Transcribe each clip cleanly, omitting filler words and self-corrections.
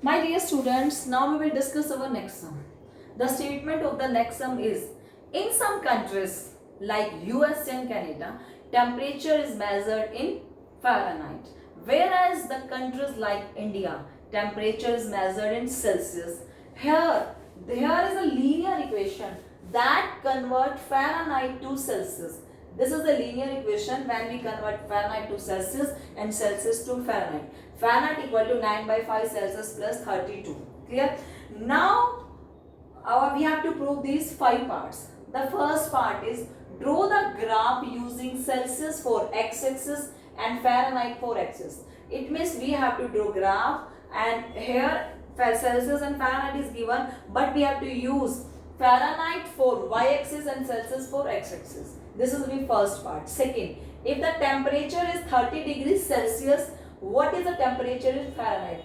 My dear students, now we will discuss our next sum. The statement of the next sum is, in some countries like US and Canada, temperature is measured in Fahrenheit, whereas the countries like India, temperature is measured in Celsius. Here is a linear equation that convert Fahrenheit to Celsius. This is the linear equation when we convert Fahrenheit to Celsius and Celsius to Fahrenheit. Fahrenheit equal to 9 by 5 Celsius plus 32. Clear? Now we have to prove these 5 parts. The first part is draw the graph using Celsius for x-axis and Fahrenheit for axis. It means we have to draw graph, and here Celsius and Fahrenheit is given, but we have to use Fahrenheit for y-axis and Celsius for x-axis. This is the first part. Second, if the temperature is 30 degrees Celsius, what is the temperature in Fahrenheit?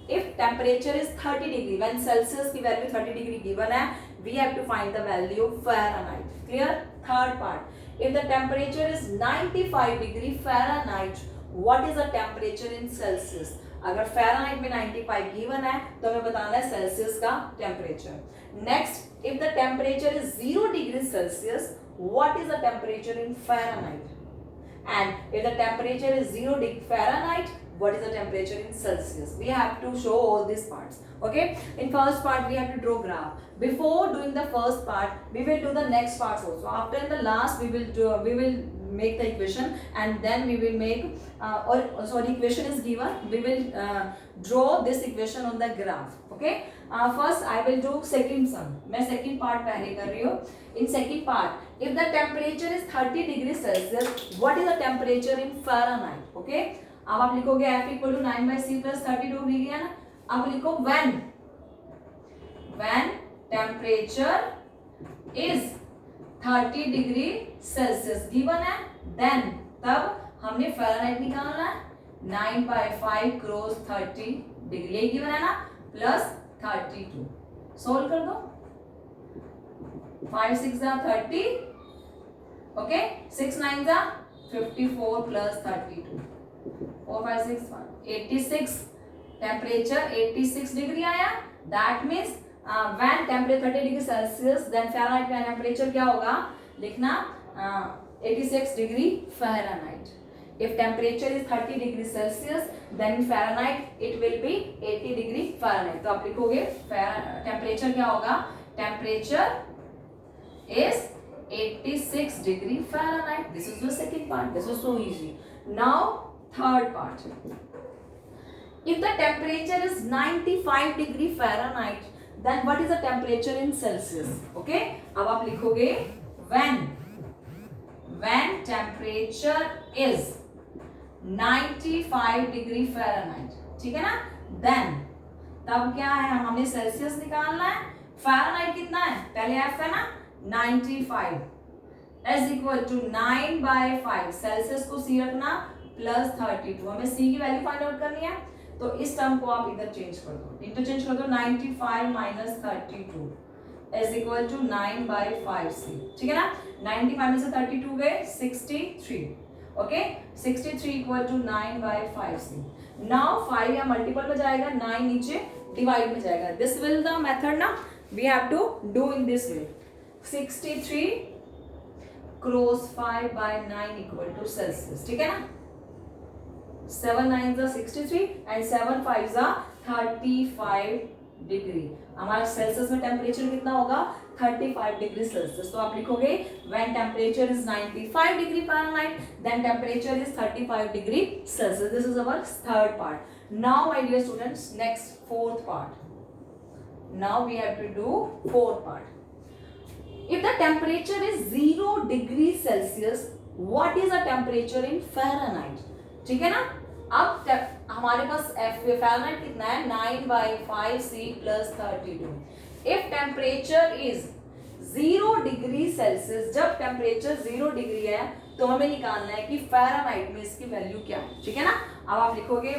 If temperature is 30 degree, when Celsius की value 30 degree given है, we have to find the value of Fahrenheit. Clear? Third part, if the temperature is 95 degree Fahrenheit, what is the temperature in Celsius? अगर Fahrenheit में 95 given है, तो हमें बताना है Celsius का temperature. Next, if the temperature is 0 degrees Celsius, what is the temperature in Fahrenheit? And if the temperature is 0 degree Fahrenheit, what is the temperature in Celsius? We have to show all these parts. Okay, in first part we have to draw graph. Before doing the first part, we will do the next parts also. After in the last, we will make the equation, and then we will make equation is given, we will draw this equation on the graph. Okay, first I will do second sum. मैं second part पहले कर रही हूँ. In second part, if the temperature is 30 degrees Celsius, what is the temperature in Fahrenheit? Okay, अब आप लिखोगे F equal to 9 by C plus 32 मिल गया ना. अब लिखो when temperature is 30 degree Celsius given है, then तब हमने Fahrenheit निकालना है. 9 by 5 cross 30 degree ये given है ना, plus 32. सोल्व कर दो. 5 6 are 30. Okay, 6 9 are 54 plus 32. 4 5 6 86. Temperature 86 degree आया. That means when temperature 30 degree Celsius, then Fahrenheit का temperature क्या होगा? लिखना 86 degree Fahrenheit. If temperature is 30 degree Celsius, then in Fahrenheit it will be 80 degree Fahrenheit. तो आप लिखोगे temperature क्या होगा? Temperature is 86 degree Fahrenheit. This is the second part. This is so easy. Now third part. If the temperature is 95 degree Fahrenheit, then what is the temperature in Celsius? Okay, अब आप लिखोगे when temperature is 95 degree Fahrenheit, ठीक है ना? Then तब क्या है, हमें सेल्सियस निकालना है. Fahrenheit कितना है? पहले F है ना, 95 is equal to 9 by 5. Celsius को C रखना प्लस 32. हमें C की वैल्यू फाइंड आउट करनी है, तो इस टर्म को आप इधर चेंज कर दो, इंटरचेंज कर दो. 95 minus 32 is equal to 9 by 5C. ठीक है ना? 95 में से 32 गए 63. Okay, 63 equal to 9 by 5C. Now 5 या मल्टीपल में जाएगा, 9 नीचे डिवाइड में जाएगा. दिस विल द मेथड ना, we have to do in this way. 63 cross 5 by 9 equal to Celsius. ठीक है ना? 7 9s are 63 and 7 5s are 35 degree. हमारा सेल्सियस में टेम्परेचर कितना होगा? 35 डिग्री सेल्सियस. तो आप लिखोगे when temperature is 95 degree Fahrenheit, then temperature is 35 degree Celsius. This is our third part. Now my dear students, next fourth part. Now we have to do fourth part. If the temperature is 0 degree Celsius, what is the temperature in Fahrenheit? ठीक है ना? अब हमारे पास Fahrenheit कितना है? 9 by 5C plus 32. If temperature is 0 degree Celsius, जब temperature 0 degree है, तो हमें निकालना है कि Fahrenheit में इसकी वैल्यू क्या है. ठीक है ना? अब आप लिखोगे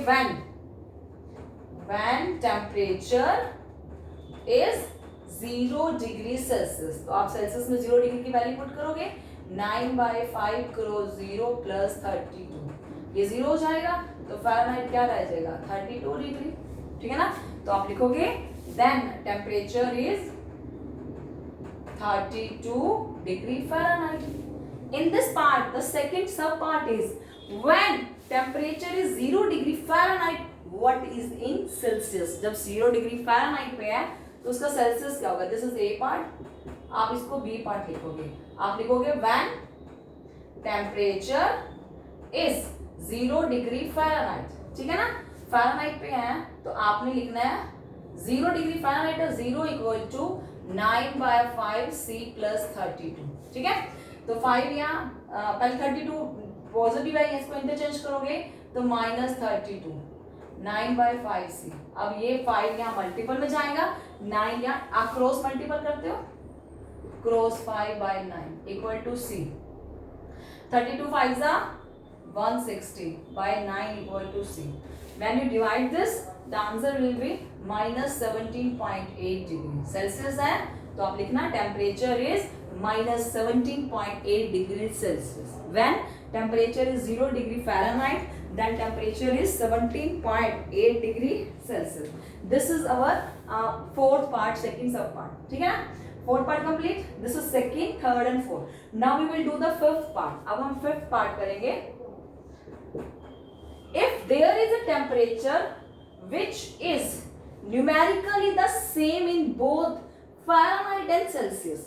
when temperature is 0 degree Celsius, तो आप सेल्सियस में 0 डिग्री की वैल्यू पुट करोगे. 9 by 5 क्रॉस 0 plus 32. ये 0 हो जाएगा, तो फ़ारेनहाइट क्या रह जाएगा? 32 डिग्री. ठीक है ना? तो आप लिखोगे then temperature is 32 degree Fahrenheit. In this part, the second sub part is when temperature is 0 degree Fahrenheit, what is in Celsius? जब 0 degree Fahrenheit पे है तो उसका Celsius क्या होगा? This is A part. आप इसको B part लिखोगे. आप लिखोगे when temperature is 0 degree Fahrenheit. ठीक है ना? Fahrenheit पे है तो आपने लिखना है 0 degree Fahrenheit और 0 equal to 9/5 C plus 32. ठीक है, तो 5 यहाँ पहले 32 पॉजिटिव है, इसको इंटरचेंज करोगे तो -32 9/5 C. अब ये 5 यहाँ मल्टीपल में जाएगा, 9 यहाँ आप क्रॉस मल्टीपल करते हो, cross 5/9 equal to C. 32 5 160 by 9 equal to C. When you divide this, the answer will be -17.8 degree Celsius है, तो आप लिखना temperature is -17.8 degree Celsius. When temperature is 0 degree Fahrenheit, then temperature is 17.8 degree Celsius. This is our fourth part, second sub part. ठीक है ना? Fourth part complete. This is second, third and fourth. Now we will do the fifth part. अब हम fifth part करेंगे. If there is a temperature which is numerically the same in both Fahrenheit and Celsius,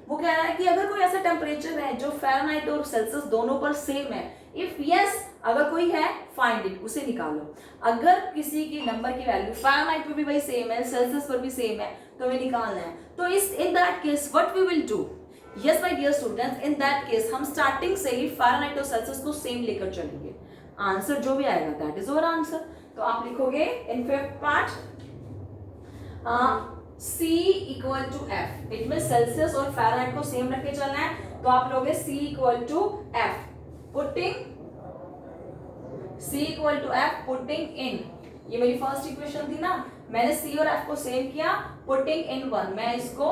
वो कह रहा है कि अगर कोई ऐसा टेम्परेचर है जो फ़ारेनहाइट और सेल्सियस दोनों पर सेम है, इफ यस अगर कोई है फाइंड इट, उसे निकालो. अगर किसी की नंबर की वैल्यू फ़ारेनहाइट पे भी भाई सेम है, सेल्सियस पर भी सेम है, तो हमें निकालना है. तो इस in that case what we will do, yes my dear students, in that case हम स्टार्टिंग से ही फ़ारेनहाइट और सेल्सियस को सेम लेकर चलेंगे. आंसर जो भी आएगा दैट इज आवर आंसर. तो आप लिखोगे in fifth part C equal to F. It में सेल्सियस और फ़ारेनहाइट को सेम रख के चलना है, तो आप लोगे C equal to F putting C equal to F putting in, ये मेरी फर्स्ट इक्वेशन थी ना, मैंने C और F को सेम किया, पुटिंग इन 1, मैं इसको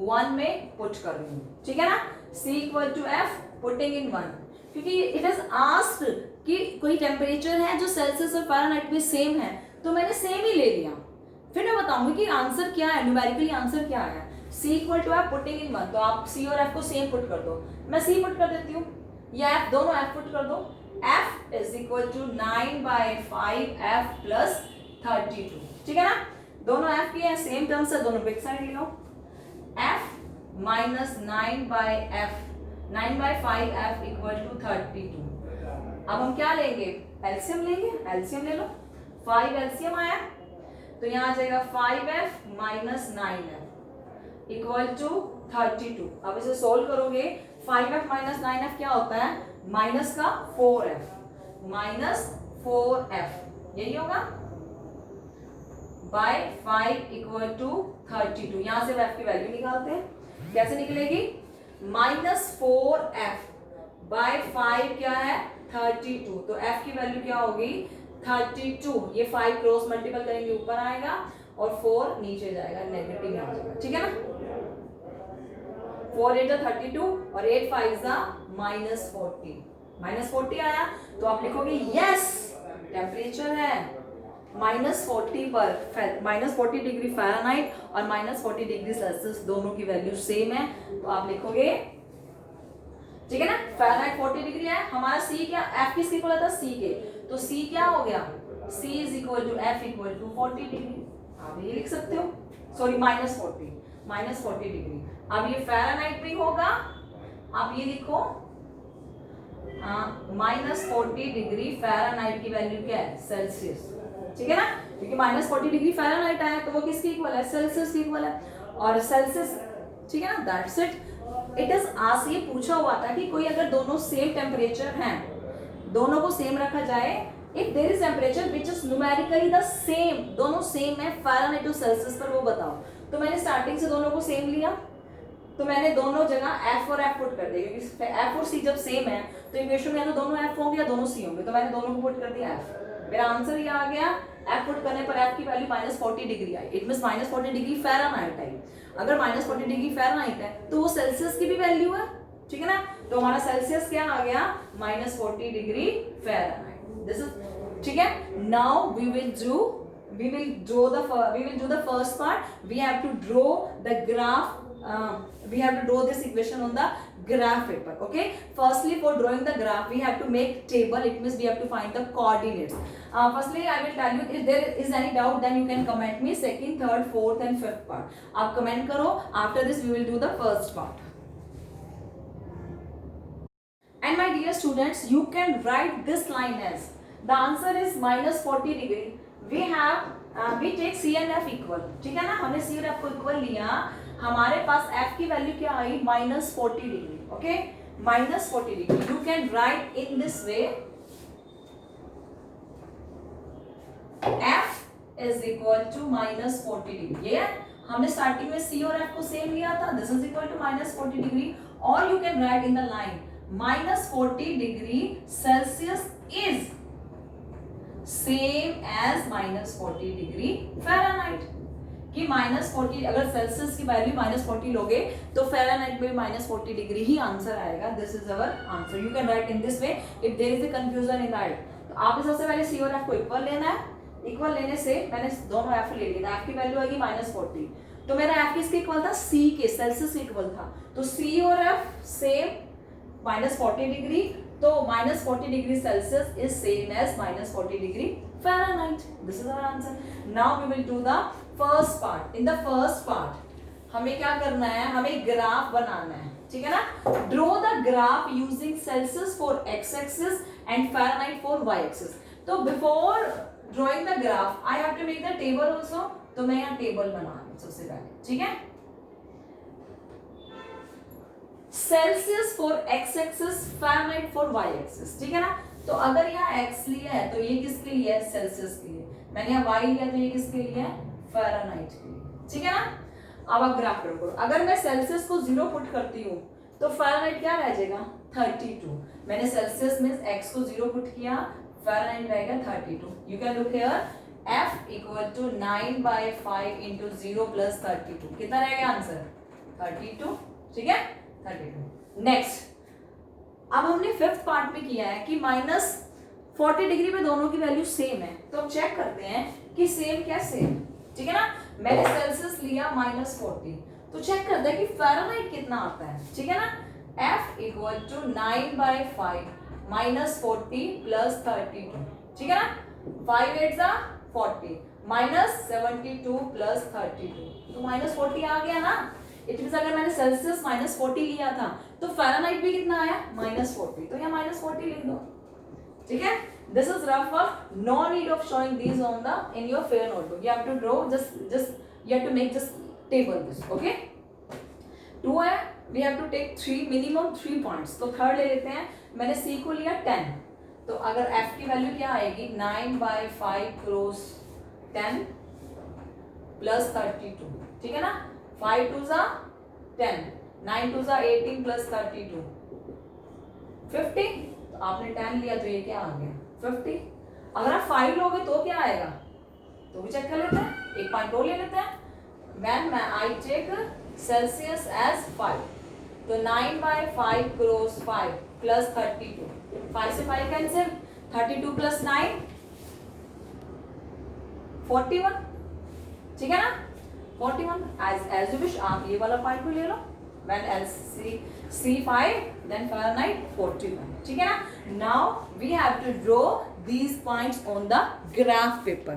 1 में पुट कर रही हूँ. ठीक है ना? C equal to F putting in 1, क्योंकि इट इज आस्क्ड कि कोई टेम्परेचर है जो सेल्सियस और फ़ारेनहाइट में सेम है, तो मैंने सेम ही ले लिया. फिर मैं बताऊंगी कि आंसर क्या है, न्यूमेरिकली आंसर क्या है. C equal to F putting in 1, तो आप C और F को सेम पुट कर दो. मैं C पुट कर देती हूँ, या F, दोनों F पुट कर दो. F is equal to 9/5 F plus 32. ठीक है ना? दोनों F के हैं, सेम टर्म्स है, दोनों को एक साइड ले लो. F minus 9/5 F equal to 32. अब हम क्या लेंगे, एलसीएम लेंगे. एलसीएम ले लो, 5 एलसीएम आया तो यहाँ आ जाएगा 5F minus 9F equal to 32. अब इसे सोल्व करोगे, 5F माइनस 9F क्या होता है, माइनस का 4F माइनस 4F, यही होगा बाय 5 इक्वल टू 32. यहाँ से F की वैल्यू निकालते हैं, कैसे निकलेगी, -4F बाय 5 क्या है 32, तो F की वैल्यू क्या होगी 32. ये 5 क्रॉस मल्टीपल करेंगे ऊपर आएगा और 4 नीचे जाएगा, नेगेटिव में आ जाएगा. ठीक है ना? 4 8 32 और 8 5 -40. -40 आया तो आप लिखोगे यस टेम्परेचर है -40 पर, -40 डिग्री फ़ारेनहाइट और -40 डिग्री सेल्सियस, दोनों की वैल्यू सेम है, तो आप लिखोगे. ठीक है ना? फ़ारेनहाइट 40 डिग्री है, हमारा C क्या, F किसके इक्वल था, C के, तो C क्या हो गया, C is equal to F equal to 40 degree. आप ये लिख सकते हो, सॉरी -40 डिग्री. अब ये फ़ारेनहाइट में होगा, आप ये लिखो -40 डिग्री फ़ारेनहाइट की वैल्यू क्या है, सेल्सियस. ठीक है ना? क्योंकि -40 डिग्री फ़ारेनहाइट आया तो वो किसके इक्वल है, सेल्सियस के इक्वल है, और सेल्सियस. ठीक है ना? That's it. इट इज आज ये पूछा हुआ था कि कोई अगर दोनों सेम टेम्परेचर हैं, दोनों को सेम रखा जाए, if there is temperature which is numerically the same, दोनों सेम है फ़ारेनहाइट और सेल्सियस पर, वो बताओ. तो मैंने स्टार्टिंग से दोनों को सेम लिया, तो मैंने दोनों जगह F और F पुट कर दिया, क्योंकि F और C जब सेम है तो इक्वेशन में या तो दोनों F होंगे या दोनों C होंगे, तो मैंने दोनों को पुट कर दिया F. मेरा आंसर ये आ गया, F पुट करने पर F की वैल्यू -40 डिग्री आई. इट मींस -40 डिग्री फ़ारेनहाइट आई. अगर -40 डिग्री फ़ारेनहाइट है तो वो सेल्सियस की भी वैल्यू है. ठीक है ना? तो हमारा सेल्सियस क्या आ गया, -40 डिग्री फ़ारेनहाइट. दिस इज ठीक है. Now we will do we will do the first part. We have to draw the graph. We have to draw this equation on the graph paper. Okay. Firstly, for drawing the graph, we have to make table. It means we have to find the coordinates. Firstly, I will tell you, if there is any doubt, then you can comment me second, third, fourth, and fifth part. आप comment करो. After this, we will do the first part. And my dear students, you can write this line as the answer is minus 40 degree. We take C and F equal. ठीक है ना, हमने C और F को equal लिया. हमारे पास F की value क्या आई? minus 40 degree. Okay, minus 40 degree. You can write in this way. F is equal to minus 40 degree. ये हमने स्टार्टिंग में C और F को सेम लिया था. This is equal to minus 40 degree. Or you can write in the line minus 40 degree Celsius is same as minus 40 degree Fahrenheit. कि minus 40 अगर Celsius की वैल्यू minus 40 लोगे तो Fahrenheit में minus 40 डिग्री ही answer आएगा. This is our answer. You can write in this way. If there is a confusion in that, तो आपने सबसे पहले C और F को इक्वल लेना है. इक्वल लेने से मैंने दोनों F ले लिया. F की वैल्यू आएगी minus 40. तो मेरा F किसके इक्वल था? C के, सेल्सियस के इक्वल था. तो C और F सेम minus 40 डिग्री. तो minus 40 degree Celsius is same as minus 40 degree Fahrenheit. This is our answer. Now we will do the first part. In the first part, हमें क्या करना है? हमें ग्राफ बनाना है. ठीक है ना? Draw the graph using Celsius for x-axis and Fahrenheit for y-axis. तो before drawing the graph, I have to make the table also. तो मैं यहाँ टेबल बना रही हूँ सबसे पहले. ठीक है? Celsius for X axis, Fahrenheit for Y axis. ठीक है ना? तो अगर यहाँ x लिया है तो ये किसके लिए है? सेल्सियस के लिए. मैंने यहाँ y लिया तो ये किसके लिए है? Fahrenheit के लिए. ठीक है ना? अब आप ग्राफ करो. अगर मैं सेल्सियस को 0 पुट करती हूँ तो Fahrenheit क्या रह जाएगा? 32. मैंने सेल्सियस में x को 0 पुट किया, Fahrenheit रहेगा 32. You can look here. F equal to 9/5 into 0 plus 32. कितना रहेगा आंसर? 32. ठीक है, 32. नेक्स्ट, अब हमने फिफ्थ पार्ट में किया है कि माइनस 40 डिग्री पे दोनों की वैल्यू सेम है. तो अब चेक करते हैं कि सेम क्या सेम. ठीक है ना? मैंने सेल्सियस लिया minus 40. तो चेक करते हैं कि Fahrenheit कितना आता है. ठीक है ना? F equal to 9/5 minus 40 plus 32. ठीक है ना? 5 8 जा 40 minus 72 plus 32. तो minus 40 आ गया ना. इट मींस अगर मैंने सेल्सियस minus 40 लिया था तो Fahrenheit भी कितना आया? minus 40. तो यहाँ minus 40 लिख दो. ठीक है? This is rough work. No need of showing these on the in your fair notebook. You have to draw just you have to make just table this. Okay? 2 है. We have to take 3 minimum 3 points. तो third ले लेते हैं. मैंने C को लिया 10. तो अगर F की वैल्यू क्या आएगी? 9/5 क्रॉस 10 प्लस 32. ठीक है ना? 5 2 जा 10, 9 2 जा 18 प्लस 32 50. तो आपने 10 लिया तो ये क्या आ गया? 50. अगर आप 5 लोगे तो क्या आएगा? तो भी चेक कर लेते हैं. एक पॉइंट और ले लेते हैं. When I take Celsius as 5, तो 9/5 क्रॉस 5 प्लस 32. 5 से 5 कैंसिल. 32 प्लस 9 41. ठीक है ना? 41. as you wish. आप ये वाला पॉइंट भी ले लो. When C5 then Fahrenheit 41. ठीक है ना? Now we have to draw these points on the graph paper.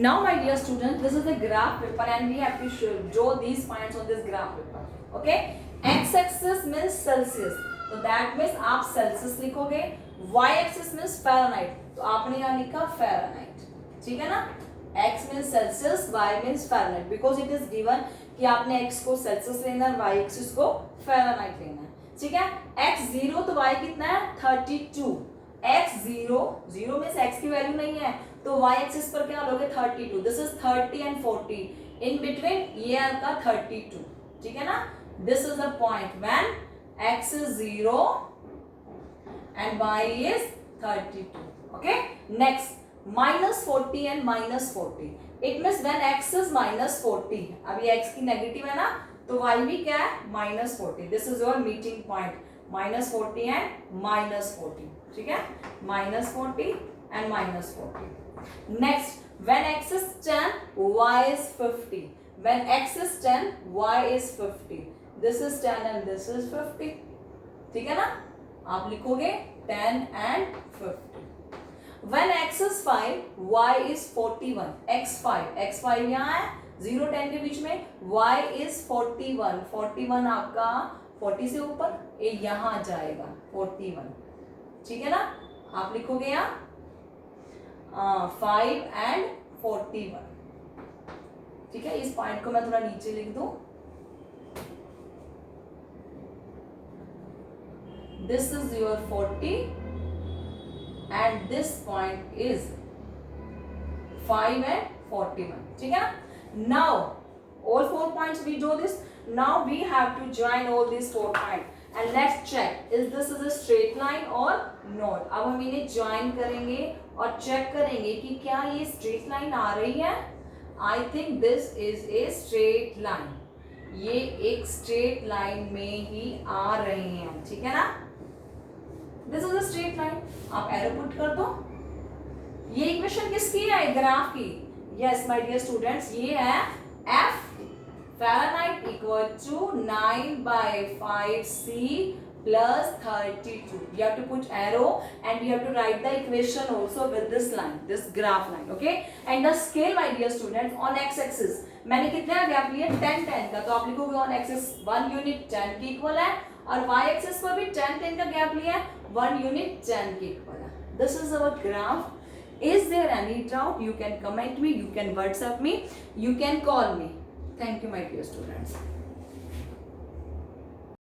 Now my dear students, this is the graph paper and we have to draw these points on this graph paper. Okay? x-axis means Celsius. तो that means आप Celsius लिखोगे. y-axis means Fahrenheit. तो आपने यहाँ लिखा Fahrenheit. ठीक है ना? x means Celsius, y means Fahrenheit because it is given कि आपने x को Celsius लेना है, y axis को Fahrenheit लेना है. ठीक है? x 0 तो y कितना है? 32. x 0 means x की वैल्यू नहीं है तो y axis पर क्या लोगे? 32. This is 30 and 40. In between ये आपका 32. ठीक है ना? This is the point when x is 0 and y is 32. Okay? Next. minus 40 and minus 40. It means when x is minus 40. अभी x की नेगेटिव है ना तो y भी क्या है? minus 40. This is your meeting point. minus 40 and minus 40. ठीक है? minus 40 and minus 40. Next, When x is 10, y is 50. When x is 10, y is 50. This is 10 and this is 50. ठीक है ना? आप लिखोगे 10 and 50. When x is 5, y is 41. x5 यहाँ है 0 10 के बीच में. y is 41. 41 आपका 40 से ऊपर ये यहाँ जाएगा 41. ठीक है ना? आप लिखोगे यहाँ 5 and 41. ठीक है, इस पॉइंट को मैं थोड़ा नीचे लिख दूं. This is your 40 and this point is 5 and 41. ठीक है ना? Now all 4 points we do this. Now we have to join all these 4 points and let's check is this is a straight line or not. अब हम इन्हें join करेंगे और check करेंगे कि क्या ये straight line आ रही है. I think this is a straight line. ये एक straight line में ही आ रहे हैं. ठीक है ना? This is a straight line. आप एरो पुट कर दो. ये इक्वेशन किसकी है? ग्राफ की. Yes, my dear students, ये है F Fahrenheit equal to 9/5C plus 32. You have to put arrow and you have to write the equation also with this line, this graph line, okay? And the scale, my dear students, on x-axis मैंने कितना gap लिया 10 10 का, तो आप लिखोगे on axis 1 unit 10 के equal है और y axis पर भी 10 10 का गैप लिया है 1 यूनिट 10 के इक्वल है. This is our graph. Is there any doubt? You can comment me, you can WhatsApp me, you can call me. Thank you, my dear students.